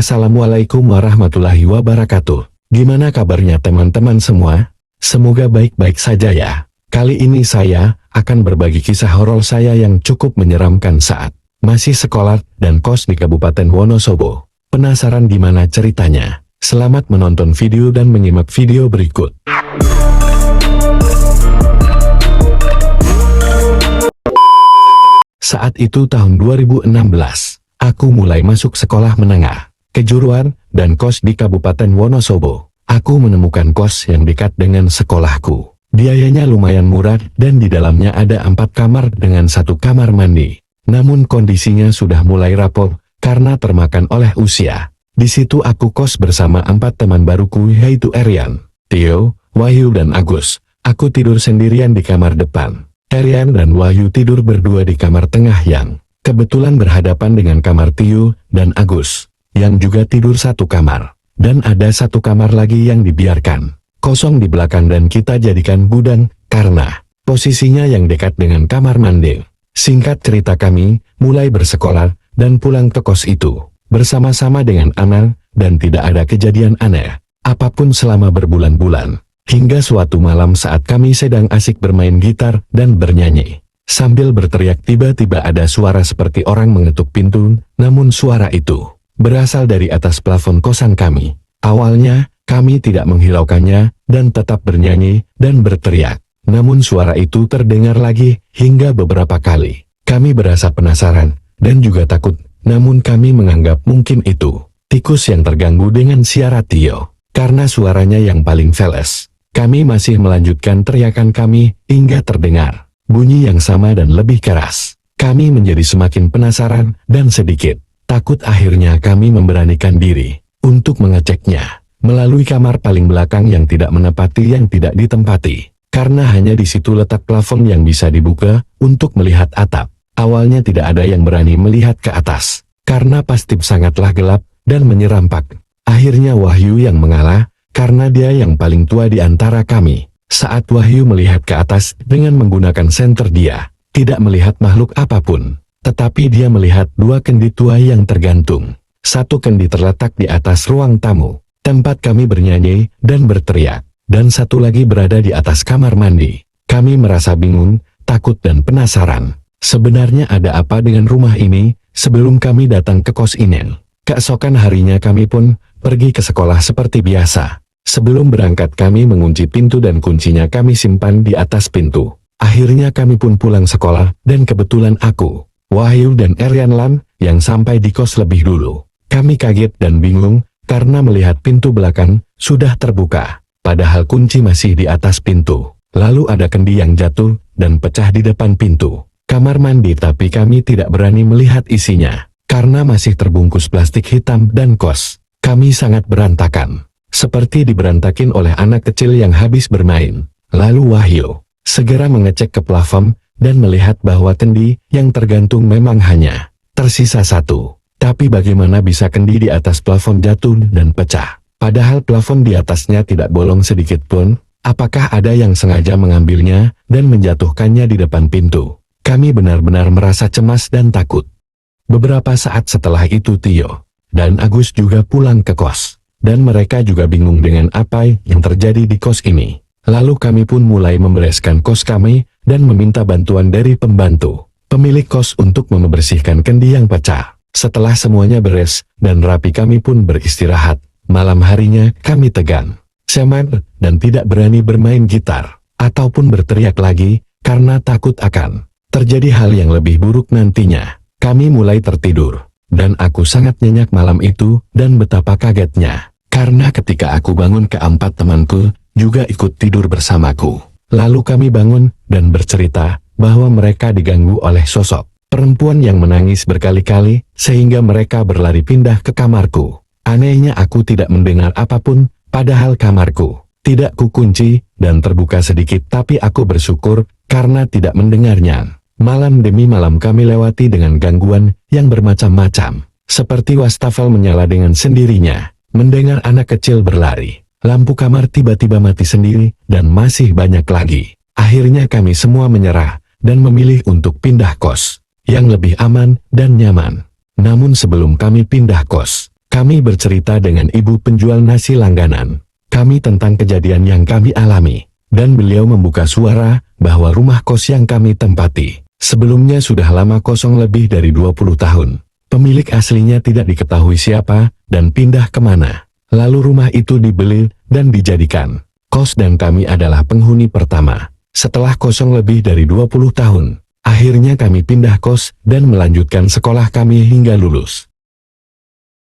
Assalamualaikum warahmatullahi wabarakatuh. Gimana kabarnya teman-teman semua? Semoga baik-baik saja ya. Kali ini saya akan berbagi kisah horor saya yang cukup menyeramkan saat masih sekolah dan kos di Kabupaten Wonosobo. Penasaran gimana ceritanya? Selamat menonton video dan menyimak video berikut. Saat itu tahun 2016, aku mulai masuk sekolah menengah kejuruan dan kos di Kabupaten Wonosobo. Aku menemukan kos yang dekat dengan sekolahku. Biayanya lumayan murah dan di dalamnya ada 4 kamar dengan 1 kamar mandi. Namun kondisinya sudah mulai rapuh karena termakan oleh usia. Di situ aku kos bersama 4 teman baruku yaitu Erian, Tio, Wahyu dan Agus. Aku tidur sendirian di kamar depan. Erian dan Wahyu tidur berdua di kamar tengah yang kebetulan berhadapan dengan kamar Tio dan Agus, yang juga tidur satu kamar. Dan ada 1 kamar lagi yang dibiarkan kosong di belakang dan kita jadikan gudang, karena posisinya yang dekat dengan kamar mandi. Singkat cerita, kami mulai bersekolah dan pulang ke kos itu bersama-sama dengan aman dan tidak ada kejadian aneh apapun selama berbulan-bulan. Hingga suatu malam saat kami sedang asik bermain gitar dan bernyanyi sambil berteriak, tiba-tiba ada suara seperti orang mengetuk pintu, namun suara itu berasal dari atas plafon kosan kami. Awalnya, kami tidak menghiraukannya dan tetap bernyanyi dan berteriak. Namun suara itu terdengar lagi hingga beberapa kali. Kami berasa penasaran dan juga takut, namun kami menganggap mungkin itu tikus yang terganggu dengan siaran Tio, karena suaranya yang paling veles. Kami masih melanjutkan teriakan kami hingga terdengar bunyi yang sama dan lebih keras. Kami menjadi semakin penasaran dan sedikit takut. Akhirnya kami memberanikan diri untuk mengeceknya melalui kamar paling belakang yang tidak menepati yang tidak ditempati, karena hanya di situ letak plafon yang bisa dibuka untuk melihat atap. Awalnya tidak ada yang berani melihat ke atas, karena pasti sangatlah gelap dan menyeramkan. Akhirnya Wahyu yang mengalah, karena dia yang paling tua di antara kami. Saat Wahyu melihat ke atas dengan menggunakan senter, dia tidak melihat makhluk apapun, tetapi dia melihat 2 kendi tua yang tergantung. 1 kendi terletak di atas ruang tamu, tempat kami bernyanyi dan berteriak, dan 1 lagi berada di atas kamar mandi. Kami merasa bingung, takut dan penasaran. Sebenarnya ada apa dengan rumah ini sebelum kami datang ke kos ini. Keesokan harinya kami pun pergi ke sekolah seperti biasa. Sebelum berangkat kami mengunci pintu dan kuncinya kami simpan di atas pintu. Akhirnya kami pun pulang sekolah dan kebetulan aku, Wahyu dan Erian Lam yang sampai di kos lebih dulu. Kami kaget dan bingung karena melihat pintu belakang sudah terbuka, padahal kunci masih di atas pintu. Lalu ada kendi yang jatuh dan pecah di depan pintu kamar mandi, tapi kami tidak berani melihat isinya karena masih terbungkus plastik hitam dan kos kami sangat berantakan, seperti diberantakin oleh anak kecil yang habis bermain. Lalu Wahyu segera mengecek ke plafon dan melihat bahwa kendi yang tergantung memang hanya tersisa 1. Tapi bagaimana bisa kendi di atas plafon jatuh dan pecah, padahal plafon di atasnya tidak bolong sedikit pun? Apakah ada yang sengaja mengambilnya dan menjatuhkannya di depan pintu? Kami benar-benar merasa cemas dan takut. Beberapa saat setelah itu Tio dan Agus juga pulang ke kos, dan mereka juga bingung dengan apa yang terjadi di kos ini. Lalu kami pun mulai membereskan kos kami dan meminta bantuan dari pembantu pemilik kos untuk membersihkan kendi yang pecah. Setelah semuanya beres dan rapi, kami pun beristirahat. Malam harinya kami tegang, seman, dan tidak berani bermain gitar ataupun berteriak lagi karena takut akan terjadi hal yang lebih buruk nantinya. Kami mulai tertidur, dan aku sangat nyenyak malam itu dan betapa kagetnya, karena ketika aku bangun keempat temanku juga ikut tidur bersamaku. Lalu kami bangun dan bercerita bahwa mereka diganggu oleh sosok perempuan yang menangis berkali-kali sehingga mereka berlari pindah ke kamarku. Anehnya aku tidak mendengar apapun, padahal kamarku tidak kukunci dan terbuka sedikit, tapi aku bersyukur karena tidak mendengarnya. Malam demi malam kami lewati dengan gangguan yang bermacam-macam, seperti wastafel menyala dengan sendirinya, mendengar anak kecil berlari, lampu kamar tiba-tiba mati sendiri, dan masih banyak lagi. Akhirnya kami semua menyerah dan memilih untuk pindah kos yang lebih aman dan nyaman. Namun sebelum kami pindah kos, Kami bercerita dengan ibu penjual nasi langganan. Kami tentang kejadian yang kami alami. Dan beliau membuka suara bahwa rumah kos yang kami tempati sebelumnya sudah lama kosong lebih dari 20 tahun. Pemilik aslinya tidak diketahui siapa dan pindah kemana. Lalu rumah itu dibeli dan dijadikan kos dan kami adalah penghuni pertama. Setelah kosong lebih dari 20 tahun, akhirnya kami pindah kos dan melanjutkan sekolah kami hingga lulus.